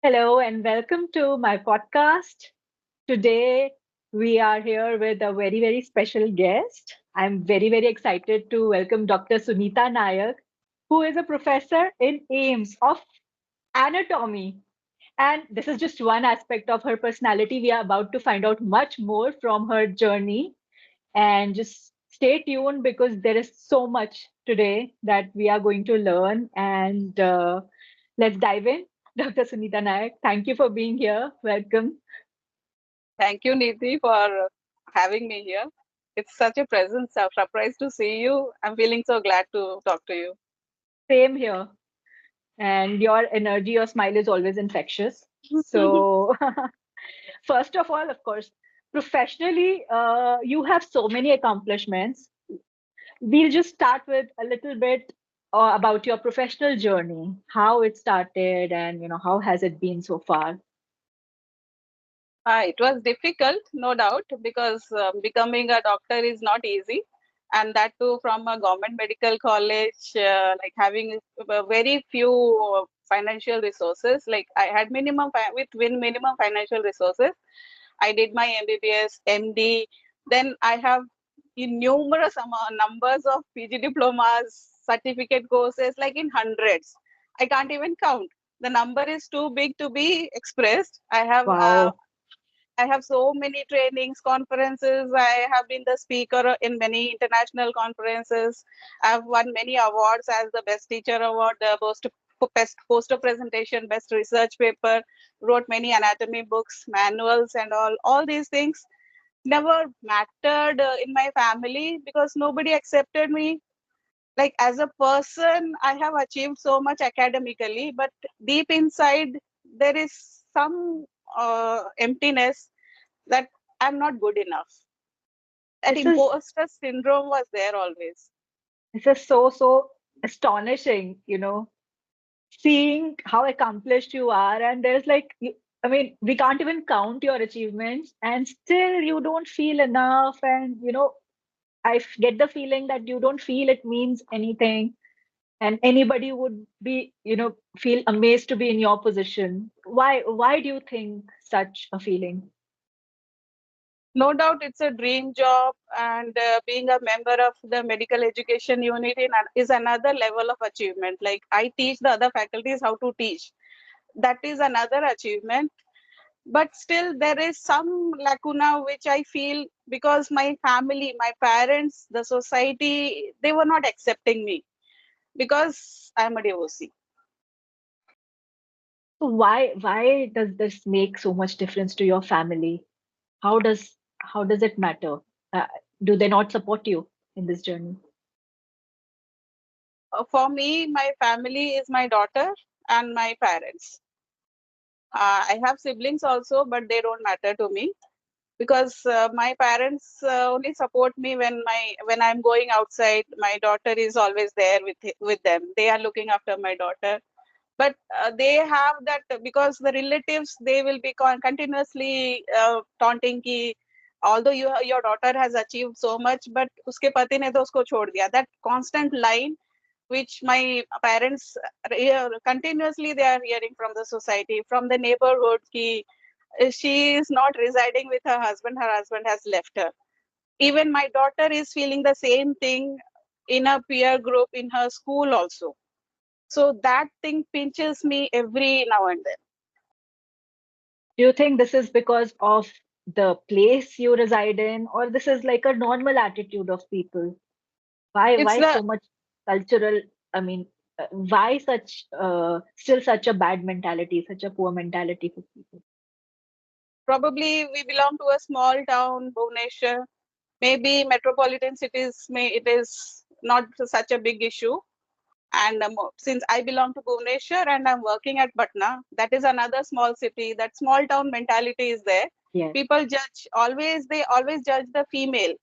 Hello and welcome to my podcast. Today we are here with a very special guest. I'm very excited to welcome Dr. Sunita Nayak, who is a professor in AIIMS of anatomy. And this is just one aspect of her personality. We are about to find out much more from her journey. And just stay tuned because there is so much today that we are going to learn. And let's dive in. Dr. Sunita Nayak, thank you for being here. Welcome. Thank you, Neeti, for having me here. It's such a pleasant surprise to see you. I'm feeling so glad to talk to you. Same here. And your energy, your smile is always infectious. So, first of all, of course, professionally, you have so many accomplishments. We'll just start with a little bit about your professional journey, how it started, and how has it been so far. It was difficult, no doubt, because becoming a doctor is not easy. And that too from a government medical college, like having very few financial resources. Like I had minimum financial resources. I did my MBBS, MD. Then I have numerous numbers of PG diplomas, certificate courses, like in hundreds. I can't even count. The number is too big to be expressed. Wow. I have so many trainings, conferences. I have been the speaker in many international conferences. I've won many awards as the best teacher award, the best poster presentation, best research paper, wrote many anatomy books, manuals, and all these things never mattered in my family because nobody accepted me. Like as a person, I have achieved so much academically, but deep inside, there is some emptiness that I'm not good enough. That This is imposter syndrome was there always. this is so astonishing, seeing how accomplished you are. And there's I mean, we can't even count your achievements, and still you don't feel enough. And get the feeling that you don't feel it means anything, and anybody would be, feel amazed to be in your position. Why do you think such a feeling? No doubt it's a dream job, and being a member of the medical education unit is another level of achievement. Like I teach the other faculties how to teach. That is another achievement. But still, there is some lacuna which I feel because my family, my parents, the society, they were not accepting me because I'm a divorcee. So why does this make so much difference to your family? How does it matter? uh, do they not support you in this journey? For me, my family is my daughter and my parents. I have siblings also, but they don't matter to me because my parents only support me when I'm going outside. My daughter is always there with them. They are looking after my daughter, but they have that because the relatives they will be continuously taunting ki although your daughter has achieved so much, but uske pati ne to usko chhod diya. That constant line which my parents continuously they are hearing from the society, from the neighborhood ki she is not residing with her husband has left her. Even my daughter is feeling the same thing in a peer group in her school also. So that thing pinches me every now and then. Do you think this is because of the place you reside in, or this is like a normal attitude of people? It's Why the so much cultural? I mean, why such still such a bad mentality, such a poor mentality for people? probably we belong to a small town, Bhubaneswar. Maybe metropolitan cities may it is not such a big issue. And since I belong to Bhubaneswar and I'm working at Patna, that is another small city. That small town mentality is there. Yes. People judge always. They always judge the female.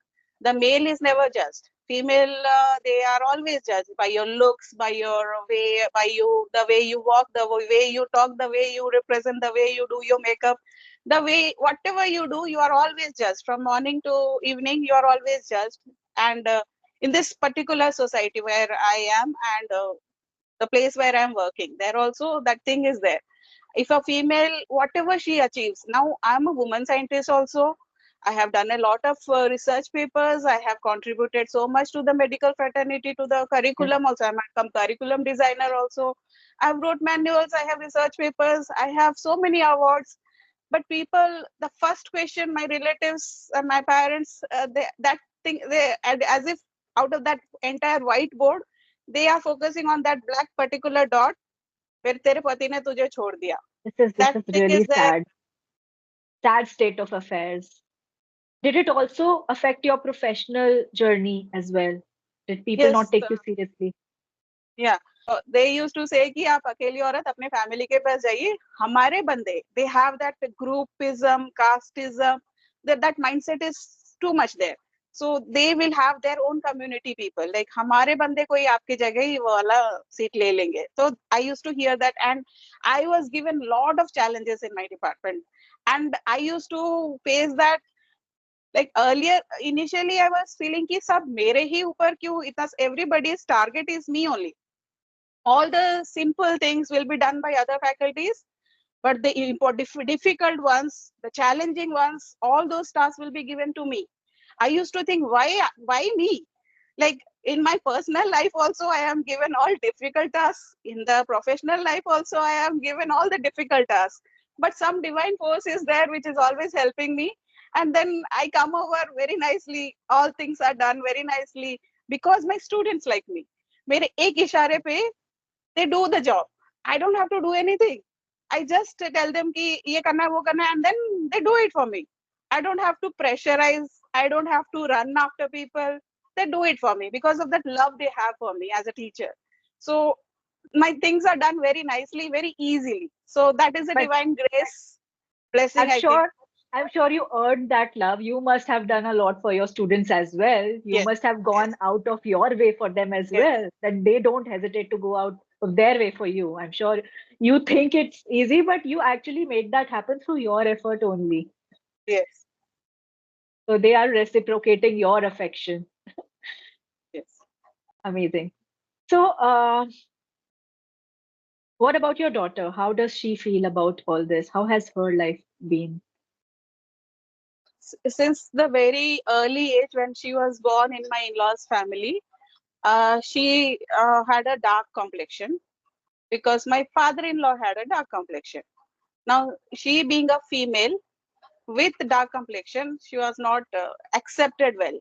The male is never judged. Female, they are always judged by your looks, by your way, by you, the way you walk, the way you talk, the way you represent, the way you do your makeup, the way whatever you do, you are always judged. From morning to evening, you are always judged. And in this particular society where I am and the place where I'm working, there also that thing is there. If a female, whatever she achieves, now I'm a woman scientist also. I have done a lot of research papers. I have contributed so much to the medical fraternity, to the Yes. curriculum also. I'm a curriculum designer also. I've wrote manuals. I have research papers. I have so many awards. But people, the first question, my relatives and my parents, that thing, they, as if out of that entire whiteboard, they are focusing on that black particular dot where तेरे पति ने तुझे छोड़ दिया. This That is thing really is there. sad state of affairs. Did it also affect your professional journey as well? Did people not Yes, take you seriously? yeah. They used to say कि आप अकेली औरत अपने family के पास जाइए. हमारे बंदे, they have that groupism, casteism, that mindset is too much there. So they will have their own community people. Like हमारे बंदे कोई आपकी जगह ही वो वाला सीट ले लेंगे. So I used to hear that, and I was given lot of challenges in my department, and I used to face that. Like earlier, initially I was feeling कि सब मेरे ही ऊपर क्यों इतना, everybody's target is me only. All the simple things will be done by other faculties, but the difficult ones, the challenging ones, all those tasks will be given to me. I used to think, why me? Like in my personal life also, I am given all difficult tasks. In the professional life also, I am given all the difficult tasks. But some divine force is there which is always helping me. And then I come over very nicely. All things are done very nicely because my students like me. मेरे एक इशारे पे they do the job. I don't have to do anything. I just tell them कि ये करना है वो करना है, and then they do it for me. I don't have to pressurize. I don't have to run after people. They do it for me because of that love they have for me as a teacher. So my things are done very nicely, very easily. So that is a But divine grace blessing, I'm I think. sure I'm sure you earned that love. You must have done a lot for your students as well. You Yes, must have yes, gone out of your way for them as yes, well. That they don't hesitate to go out of their way for you. I'm sure you think it's easy, but you actually made that happen through your effort only. yes, So they are reciprocating your affection. yes. Amazing. So, what about your daughter? How does she feel about all this? How has her life been? Since the very early age when she was born in my in-laws family, she had a dark complexion because my father-in-law had a dark complexion. Now, she being a female with dark complexion, she was not accepted well.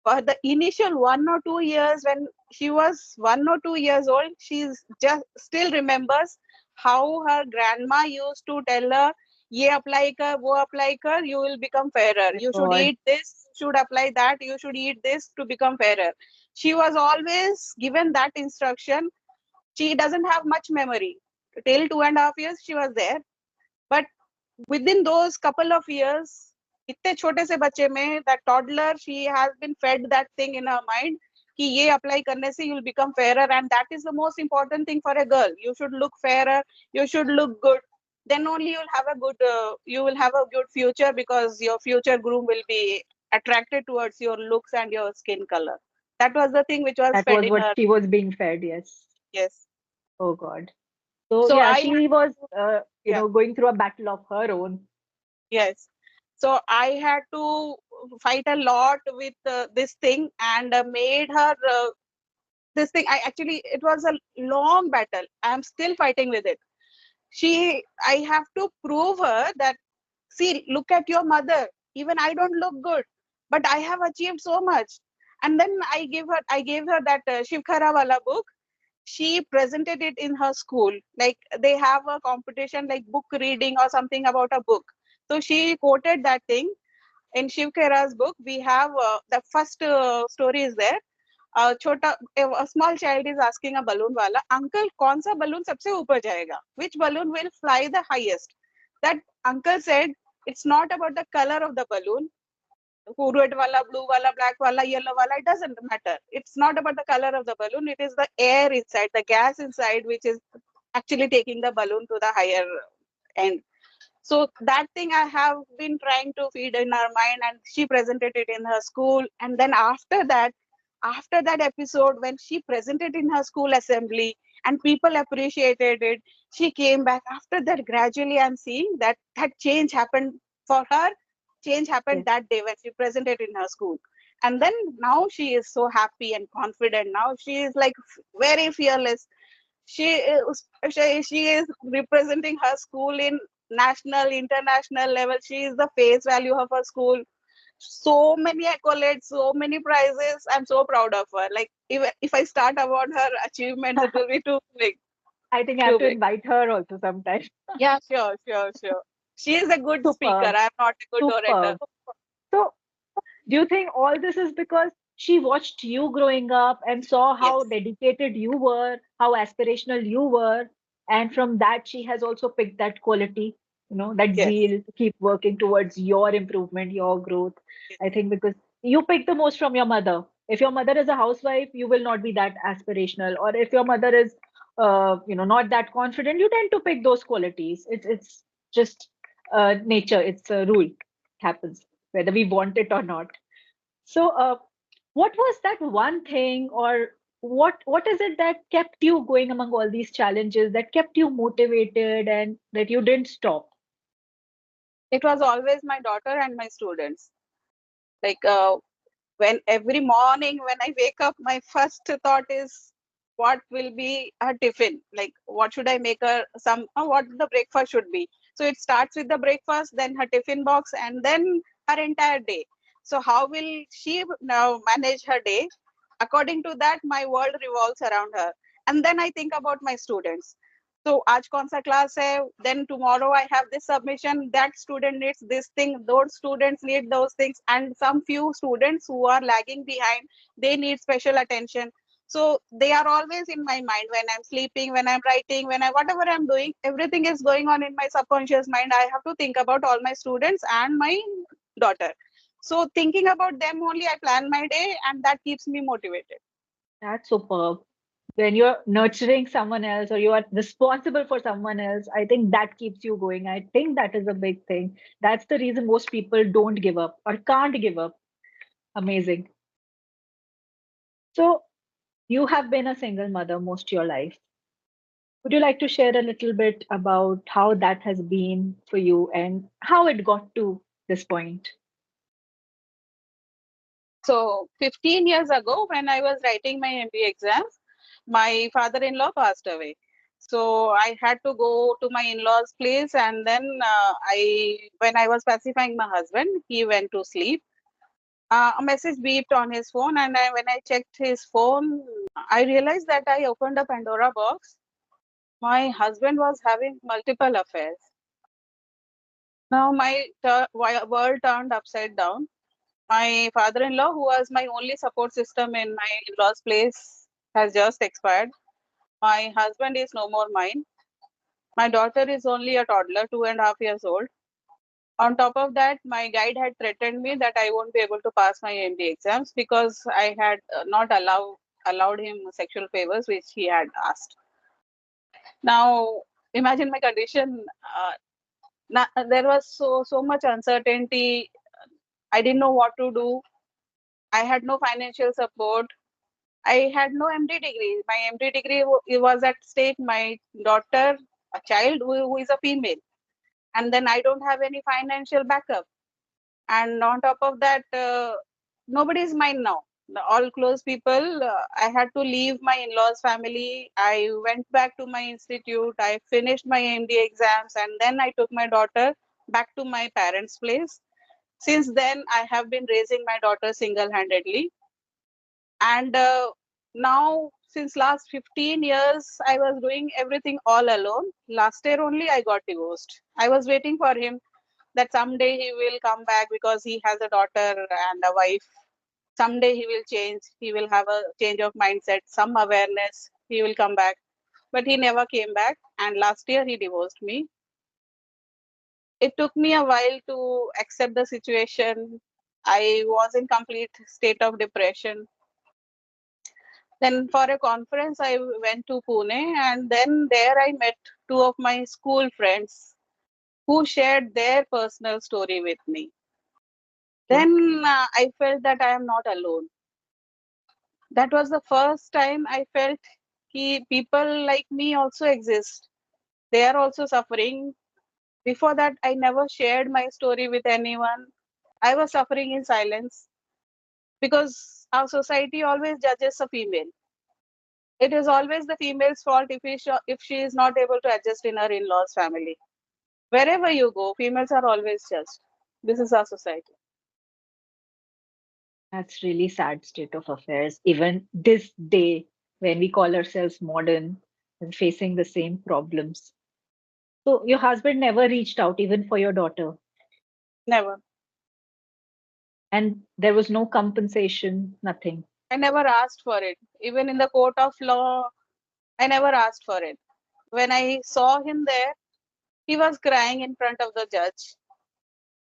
For the initial 1 or 2 years, when she was 1 or 2 years old, she just still remembers how her grandma used to tell her, "ये apply kar, wo apply kar, you will become fairer. My You should God, eat this, you should apply that, you should eat this to become fairer." She was always given that instruction. She doesn't have much memory. Till 2.5 years, she was there. But within those couple of years, इतने छोटे से बच्चे में, that toddler, she has been fed that thing in her mind कि ये apply करने से you'll become fairer, and that is the most important thing for a girl. You should look fairer, you should look good. Then only you will have a good future because your future groom will be attracted towards your looks and your skin color. That was the thing which was that fed was in what her. she was being fed. Yes. Yes. Oh God. So So yeah, I she was, yeah. going through a battle of her own. Yes. So I had to fight a lot with this thing, and made her this thing. It was a long battle. I'm still fighting with it. I have to prove her that, see, look at your mother. Even I don't look good, but I have achieved so much. And then I gave her that Shiv Khara wala book. She presented it in her school. Like they have a competition like book reading or something about a book. So she quoted that thing in Shiv Khera's book. We have the first story is there. A small child is asking a balloon wala, uncle, कौन सा balloon सबसे ऊपर जाएगा? Which balloon will fly the highest? That uncle said, it's not about the color of the balloon. Red wala, blue wala, black wala, yellow wala, it doesn't matter. It's not about the color of the balloon. It is the air inside, the gas inside, which is actually taking the balloon to the higher end. So that thing I have been trying to feed in her mind, and she presented it in her school. And then after that episode, when she presented in her school assembly and people appreciated it, She came back. After that, gradually I'm seeing that change happened for her. Change happened Yes. that day when she presented in her school. And then now she is so happy and confident. Now she is like very fearless. She is representing her school in national, international level. She is the face value of her school. So many accolades, so many prizes. I'm so proud of her. Like if I start about her achievements, it will be too big, I think I have too to big. invite her also sometime. Yeah, sure, sure, sure. She is a good speaker. Superb. I'm not a good orator. Superb. So, do you think all this is because she watched you growing up and saw how Yes, dedicated you were, how aspirational you were, and from that she has also picked that quality, that yes, zeal to keep working towards your improvement, your growth? yes, I think because you pick the most from your mother. If your mother is a housewife, you will not be that aspirational, or if your mother is, not that confident, you tend to pick those qualities. It's just nature. It's a rule. It happens whether we want it or not. So, what was that one thing, or what is it that kept you going among all these challenges, that kept you motivated and that you didn't stop? it was always my daughter and my students. Like when every morning when I wake up, my first thought is what will be her tiffin? Like what should I make her what the breakfast should be. So it starts with the breakfast, then her tiffin box, and then her entire day. So how will she now manage her day? According to that, my world revolves around her. And then I think about my students. So आज कौन सा class है? Then tomorrow I have this submission. That student needs this thing. Those students need those things. And some few students who are lagging behind, they need special attention. So they are always in my mind when I'm sleeping, when I'm writing, when I whatever I'm doing. Everything is going on in my subconscious mind. I have to think about all my students and my daughter. So thinking about them only, I plan my day, and that keeps me motivated. That's superb. When you're nurturing someone else or you are responsible for someone else, I think that keeps you going. I think that is a big thing. That's the reason most people don't give up or can't give up. Amazing. So, you have been a single mother most of your life. Would you like to share a little bit about how that has been for you and how it got to this point? So 15 years ago, when I was writing my MBA exams, my father-in-law passed away. So I had to go to my in-laws' place, and then when I was pacifying my husband, he went to sleep. A message beeped on his phone, and when I checked his phone, I realized that I opened a Pandora box. My husband was having multiple affairs. Now my world turned upside down. My father-in-law, who was my only support system in my in-laws' place, has just expired. My husband is no more mine. My daughter is only a toddler, 2.5 years old. On top of that, my guide had threatened me that I won't be able to pass my MD exams because I had not allowed him sexual favors, which he had asked. Now, imagine my condition. There was so much uncertainty. I didn't know what to do. I had no financial support. I had no MD degree. My MD degree it was at stake. My daughter, a child who is a female, and then I don't have any financial backup. And on top of that, nobody is mine now. All close people. I had to leave my in-laws' family. I went back to my institute. I finished my MD exams, and then I took my daughter back to my parents' place. Since then, I have been raising my daughter single-handedly, and now since last 15 years I was doing everything all alone. Last year only I got divorced. I was waiting for him that someday he will come back because he has a daughter and a wife. Someday he will change, he will have a change of mindset, some awareness, he will come back. But he never came back, and last year he divorced me. It took me a while to accept the situation. I was in complete state of depression. Then for a conference, I went to Pune, and then there I met two of my school friends who shared their personal story with me. Okay. Then I felt that I am not alone. That was the first time I felt people like me also exist. They are also suffering. Before that, I never shared my story with anyone. I was suffering in silence because our society always judges a female. It is always the female's fault if she is not able to adjust in her in-laws family. Wherever you go, females are always judged. This is our society. That's really sad state of affairs. Even this day, when we call ourselves modern and facing the same problems. So your husband never reached out even for your daughter, Never. and there was no compensation, nothing. I never asked for it. Even in the court of law, I never asked for it. When I saw him there, he was crying in front of the judge.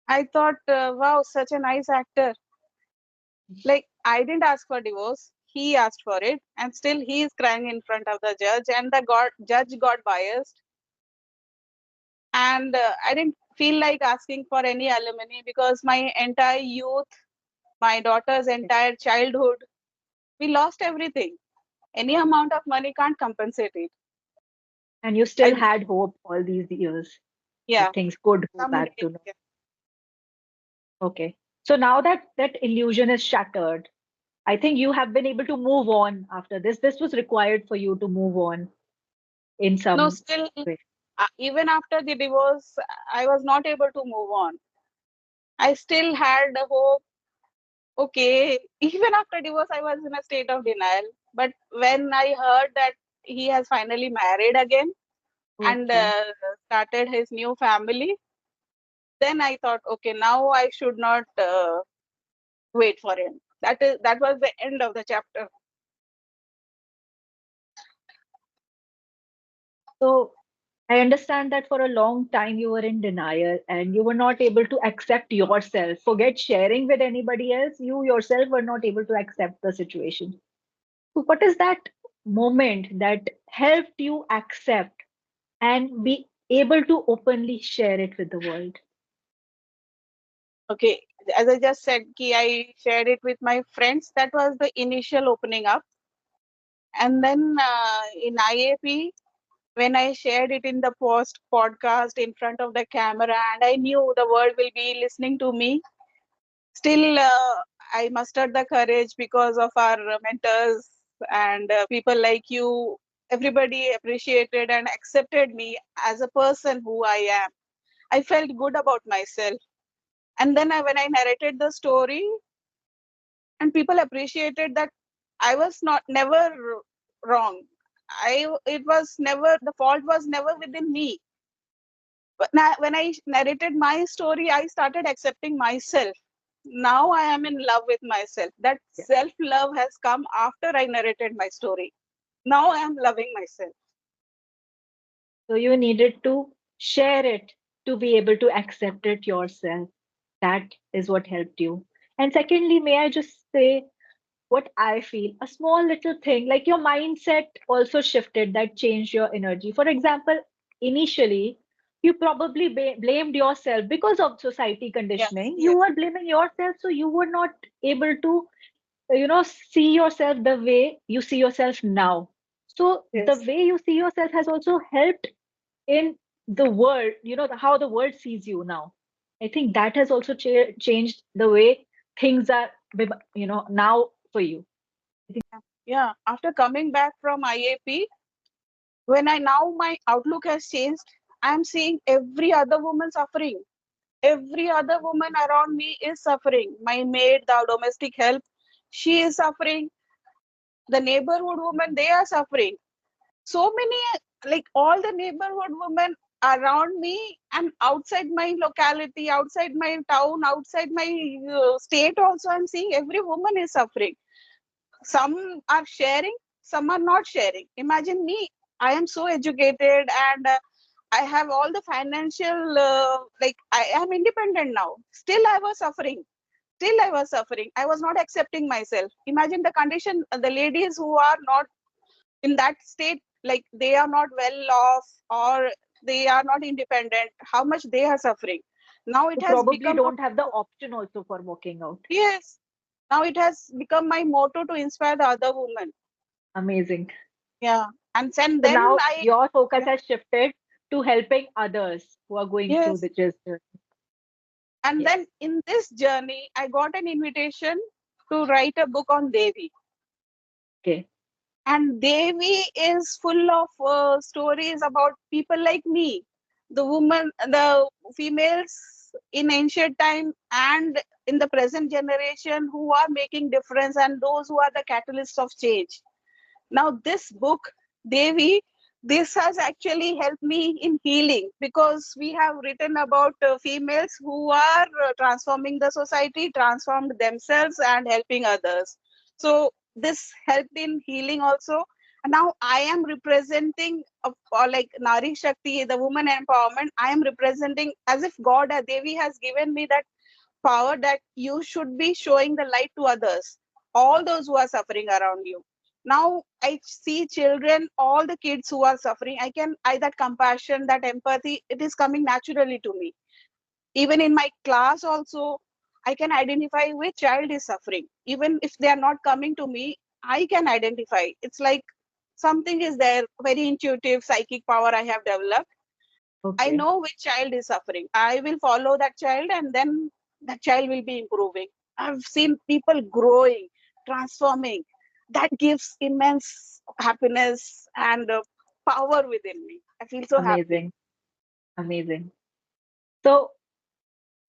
I thought, wow, such a nice actor. Like, I didn't ask for divorce. He asked for it, and still he is crying in front of the judge, and the judge got biased. And I didn't feel like asking for any alimony because my entire youth, my daughter's entire childhood, we lost everything. Any amount of money can't compensate it. And you still I, had hope all these years yeah, that things could go someday, back to normal. yeah. Okay. So now that that illusion is shattered, I think you have been able to move on after this. This was required for you to move on in No, some still, way. even after the divorce, I was not able to move on. I still had a hope. Okay, even after divorce, I was in a state of denial. But when I heard that he has finally married again and Okay. started his new family, then I thought, okay, now I should not wait for him. That was the end of the chapter. So I understand that for a long time you were in denial and you were not able to accept yourself. Forget sharing with anybody else, you yourself were not able to accept the situation. So, what is that moment that helped you accept and be able to openly share it with the world? Okay, as I just said, I shared it with my friends. That was the initial opening up. And then in IAP, when I shared it in the post podcast in front of the camera, and I knew the world will be listening to me, still I mustered the courage because of our mentors and people like you. Everybody appreciated and accepted me as a person who I am. I felt good about myself. And then when I narrated the story, and people appreciated that I was not never wrong. It was never, the fault was never within me. But when I narrated my story, I started accepting myself. Now I am in love with myself. That Yeah. self love has come after I narrated my story. Now I am loving myself. So, you needed to share it to be able to accept it yourself. That is what helped you. And secondly, may I just say, what I feel, a small little thing, like your mindset also shifted that changed your energy. For example, initially, you probably blamed yourself because of society Yes, conditioning. You yes, were blaming yourself, so you were not able to, see yourself the way you see yourself now. So the yes. way you see yourself has also helped in the world, how the world sees you now. I think that has also changed the way things are, now for you. Yeah. After coming back from IAP, when I now my outlook has changed, I am seeing every other woman suffering. Every other woman around me is suffering. My maid, the domestic help, she is suffering. The neighborhood women, they are suffering. So many, like all the neighborhood women around me and outside my locality, outside my town, outside my state also, I'm seeing every woman is suffering. Some are sharing, some are not sharing. Imagine me, I am so educated and I have all the financial, like I am independent now. Still, I was suffering. Still, I was suffering. I was not accepting myself. Imagine the condition, the ladies who are not in that state, like they are not well off or they are not independent, how much they are suffering. Now it You has probably become a don't have the motto. option also for working out. Yes, now it has become my motto to inspire the other women. Amazing. Yeah, and So then now I, your focus yeah, has shifted to helping others who are going through Yes. the journey. And Yes. then in this journey, I got an invitation to write a book on Devi. Okay. And Devi is full of stories about people like me, the women, the females in ancient time and in the present generation who are making difference and those who are the catalysts of change. Now, this book, Devi, this has actually helped me in healing because we have written about females who are transforming the society, transformed themselves, and helping others. So, this helped in healing also. And now I am representing, like Nari Shakti, the woman empowerment. I am representing as if God, Devi, has given me that power that you should be showing the light to others, all those who are suffering around you. Now I see children, all the kids who are suffering. I that compassion, that empathy, it is coming naturally to me. Even in my class also, I can identify which child is suffering. Even if they are not coming to me, I can identify. It's like something is there, very intuitive psychic power I have developed. I Okay. know which child is suffering. I will follow that child and then that child will be improving. I've seen people growing, transforming. That gives immense happiness and power within me. I feel so happy. Amazing. Amazing. So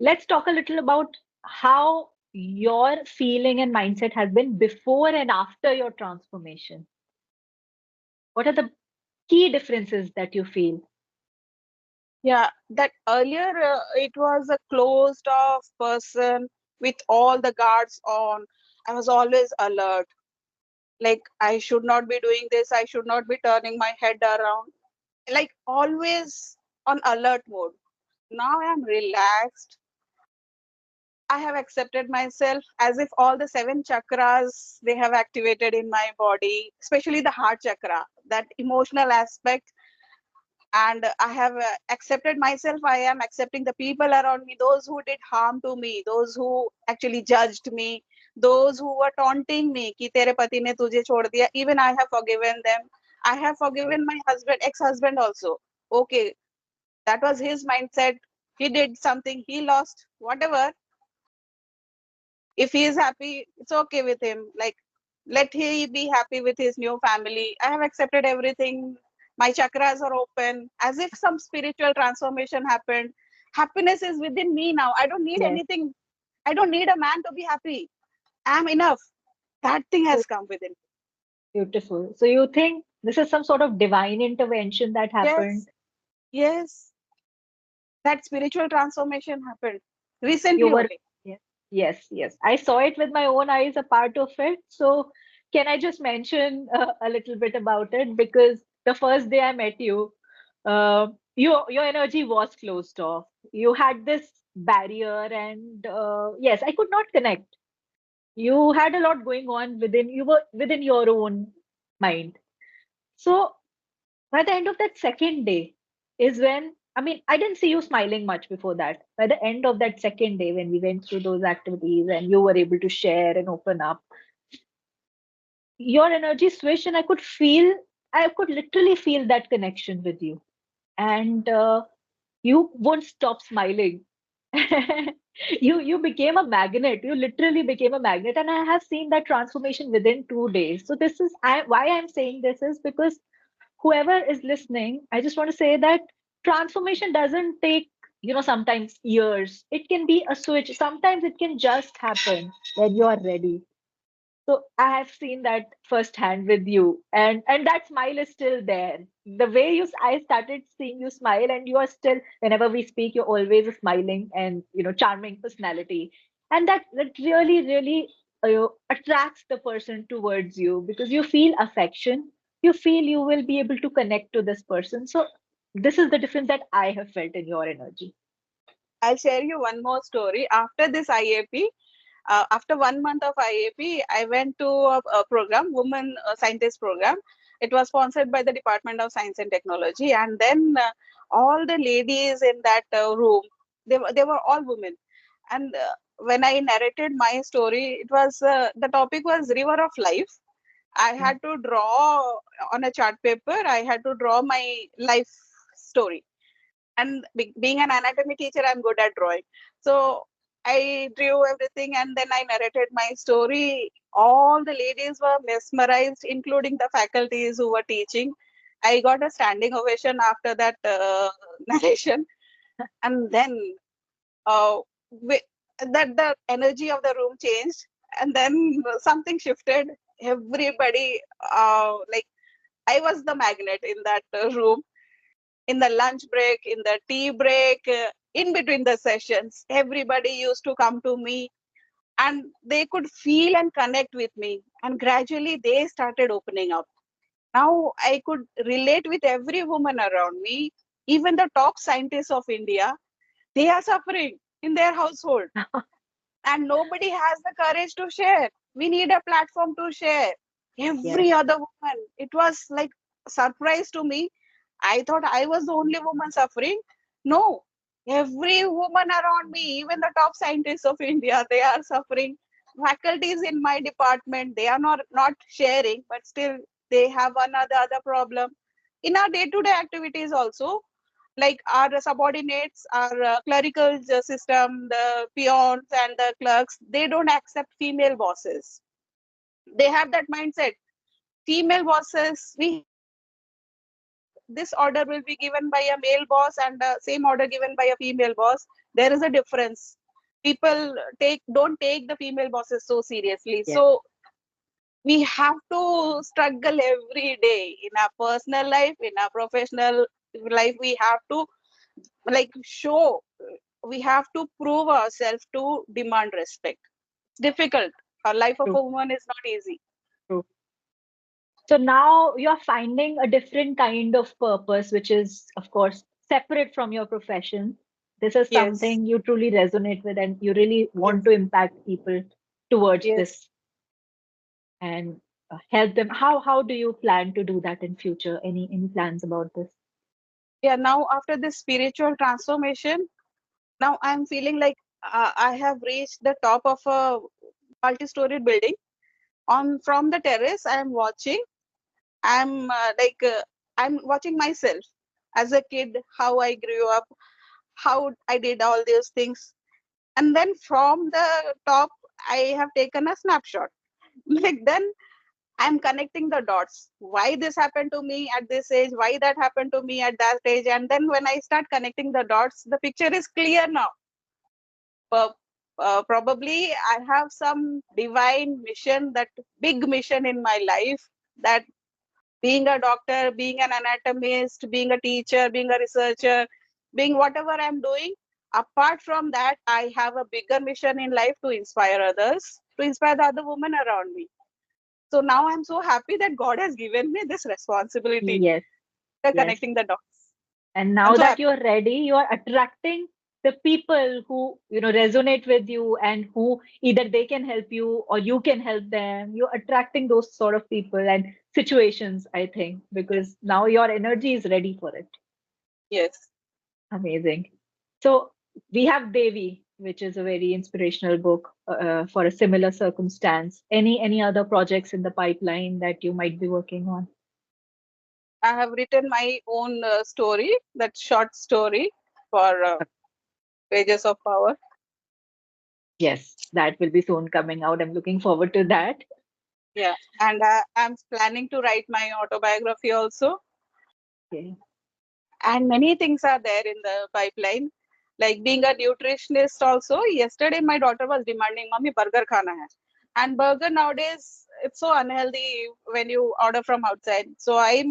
let's talk a little about how your feeling and mindset has been before and after your transformation. What are the key differences that you feel? Yeah, that earlier it was a closed off person with all the guards on. I was always alert. Like, I should not be doing this, I should not be turning my head around. Like, always on alert mode. Now I am relaxed. I have accepted myself as if all the seven chakras they have activated in my body, especially the heart chakra, that emotional aspect. And I have accepted myself. I am accepting the people around me, those who did harm to me, those who actually judged me, those who were taunting me, ki tere pati ne tujhe chhod diya. Even I have forgiven them. I have forgiven my husband, ex-husband also. Okay, that was his mindset. He did something, he lost, whatever. If he is happy, it's okay with him. Like, let he be happy with his new family. I have accepted everything. My chakras are open, as if some spiritual transformation happened. Happiness is within me now. I don't need Yes. anything. I don't need a man to be happy. I'm enough. That thing So has come within me. beautiful. So you think this is some sort of divine intervention that happened? Yes, yes. That spiritual transformation happened You recently were, only. yes, yes, yes. I saw it with my own eyes, a part of it. So, can I just mention a little bit about it? Because the first day I met you, your energy was closed off. You had this barrier, and yes, I could not connect. You had a lot going on within you were within your own mind. So by the end of that second day is when, I mean, I didn't see you smiling much before that. By the end of that second day, when we went through those activities and you were able to share and open up, your energy switched, and I could literally feel that connection with you. And you won't stop smiling. You became a magnet. You literally became a magnet, and I have seen that transformation within 2 days. So this is why I'm saying this is because whoever is listening, I just want to say that transformation doesn't take, sometimes years. It can be a switch. Sometimes it can just happen when you are ready. So I have seen that firsthand with you, and that smile is still there. The way I started seeing you smile, and you are still. Whenever we speak, you're always a smiling and charming personality, and that really really attracts the person towards you because you feel affection. You feel you will be able to connect to this person. So this is the difference that I have felt in your energy. I'll share you one more story. After this IAP, after 1 month of IAP, I went to a program, Women Scientist Program. It was sponsored by the Department of Science and Technology. And then all the ladies in that room, they were all women. And when I narrated my story, it was the topic was River of Life. I Okay. had to draw on a chart paper. I had to draw my life story. And being an anatomy teacher, I'm good at drawing. So I drew everything and then I narrated my story. All the ladies were mesmerized, including the faculties who were teaching. I got a standing ovation after that narration. And then uh, we, that the energy of the room changed, and then something shifted. Everybody, like, I was the magnet in that room. In the lunch break, in the tea break, in between the sessions, everybody used to come to me and they could feel and connect with me. And gradually they started opening up. Now I could relate with every woman around me, even the top scientists of India. They are suffering in their household and nobody has the courage to share. We need a platform to share. Yes. Every other woman, it was like surprise to me. I thought I was the only woman suffering. No, every woman around me, even the top scientists of India, they are suffering. Faculties in my department, they are not sharing, but still they have another other problem. In our day-to-day activities also, like our subordinates, our clerical system, the peons and the clerks, they don't accept female bosses. They have that mindset. Female bosses, we have to follow the script. This order will be given by a male boss and the same order given by a female boss. There is a difference. People don't take the female bosses so seriously. Yes. So we have to struggle every day in our personal life, in our professional life. We have to like show, we have to prove ourselves to demand respect. It's difficult. A life of True. a woman is not easy. True. So now you're finding a different kind of purpose, which is, of course, separate from your profession. This is Yes, something you truly resonate with, and you really want yes, to impact people towards yes. this and help them. How do you plan to do that in future? Any plans about this? Yeah, now after this spiritual transformation, now I'm feeling like I have reached the top of a multi-storied building. On from the terrace, I am watching. I'm I'm watching myself as a kid, how I grew up, how I did all these things, and then from the top, I have taken a snapshot. Like then I'm connecting the dots. Why this happened to me at this age? Why that happened to me at that age? And then when I start connecting the dots, the picture is clear now. But probably I have some divine mission, that big mission in my life, that being a doctor, being an anatomist, being a teacher, being a researcher, being whatever I'm doing, apart from that, I have a bigger mission in life to inspire others, to inspire the other women around me. So now I'm so happy that God has given me this responsibility, Yes. the Yes. connecting the dots. And I'm now so that happy. you're ready, you are attracting the people who, resonate with you and who either they can help you or you can help them. You're attracting those sort of people and situations, I think, because now your energy is ready for it. Yes. Amazing. So we have Devi, which is a very inspirational book for a similar circumstance. Any other projects in the pipeline that you might be working on? I have written my own story, that short story for Pages of Power. Yes, that will be soon coming out. I'm looking forward to that. Yeah. And I'm planning to write my autobiography also. Okay. And many things are there in the pipeline. Like being a nutritionist also. Yesterday, my daughter was demanding, "Mommy, burger khana hai." And burger nowadays, it's so unhealthy when you order from outside. So I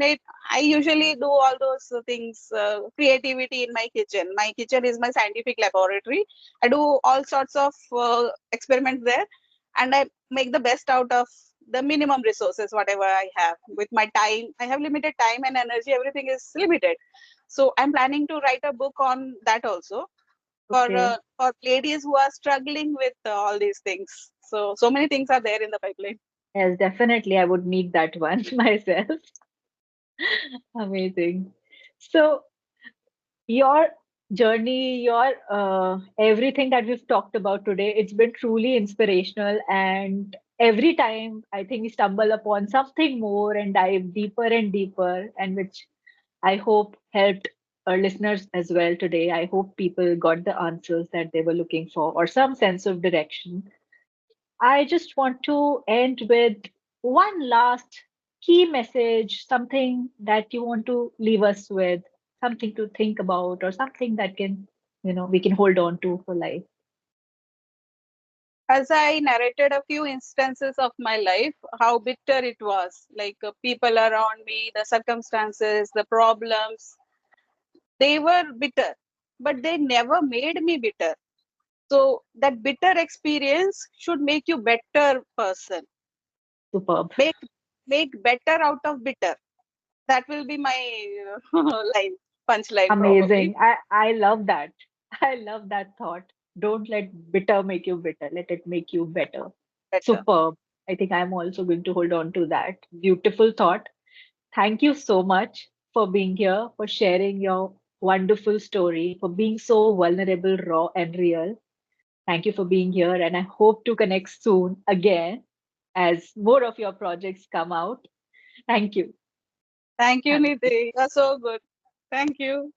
usually do all those things, creativity in my kitchen. My kitchen is my scientific laboratory. I do all sorts of experiments there, and I make the best out of the minimum resources, whatever I have. With my time, I have limited time and energy. Everything is limited, so I'm planning to write a book on that also, Okay. for ladies who are struggling with all these things. So many things are there in the pipeline. Yes, definitely. I would need that one myself. Amazing. So, your journey, your everything that we've talked about today, it's been truly inspirational. And every time I think we stumble upon something more and dive deeper and deeper, and which I hope helped. our listeners as well today. I hope people got the answers that they were looking for or some sense of direction. I just want to end with one last key message, something that you want to leave us with, something to think about, or something that can, we can hold on to for life. As I narrated a few instances of my life, how bitter it was, like people around me, the circumstances, the problems, they were bitter, but they never made me bitter. So that bitter experience should make you better person. Superb. Make better out of bitter. That will be my line, punchline probably. Amazing. I love that. I love that thought. Don't let bitter make you bitter. Let it make you better. Better. Superb. I think I'm also going to hold on to that. Beautiful thought. Thank you so much for being here, for sharing your wonderful story, for being so vulnerable, raw, and real. Thank you for being here. And I hope to connect soon again as more of your projects come out. Thank you. Thank you, Have a Nidhi. You're so good. Thank you.